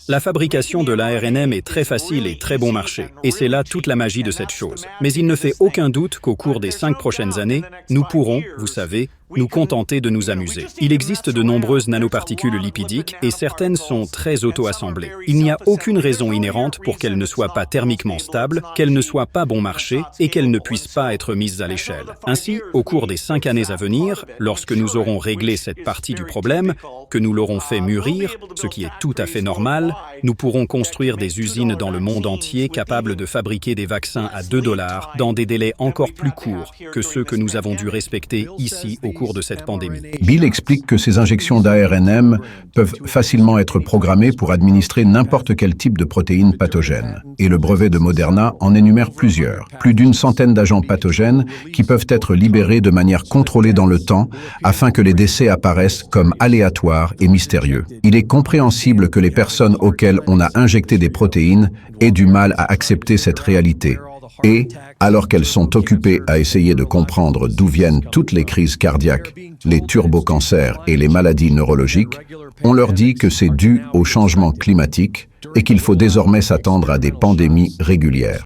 La fabrication de l'ARNM est très facile et très bon marché, et c'est là toute la magie de cette chose. Mais il ne fait aucun doute qu'au cours des 5 prochaines années, nous pourrons, vous savez, nous contenter de nous amuser. Il existe de nombreuses nanoparticules lipidiques et certaines sont très auto-assemblées. Il n'y a aucune raison inhérente pour qu'elles ne soient pas thermiquement stables, qu'elles ne soient pas bon marché et qu'elles ne puissent pas être mises à l'échelle. Ainsi, au cours des 5 années à venir, lorsque nous aurons réglé cette partie du problème, que nous l'aurons fait mûrir, ce qui est tout à fait normal, nous pourrons construire des usines dans le monde entier capables de fabriquer des vaccins à $2 dans des délais encore plus courts que ceux que nous avons dû respecter ici au cours de cette pandémie. Bill explique que ces injections d'ARNM peuvent facilement être programmées pour administrer n'importe quel type de protéines pathogènes. Et le brevet de Moderna en énumère plusieurs. Plus d'une centaine d'agents pathogènes qui peuvent être libérés de manière contrôlée dans le temps afin que les décès apparaissent comme aléatoires et mystérieux. Il est compréhensible que les personnes auxquelles on a injecté des protéines aient du mal à accepter cette réalité. Et, alors qu'elles sont occupées à essayer de comprendre d'où viennent toutes les crises cardiaques, les turbocancers et les maladies neurologiques, on leur dit que c'est dû au changement climatique et qu'il faut désormais s'attendre à des pandémies régulières.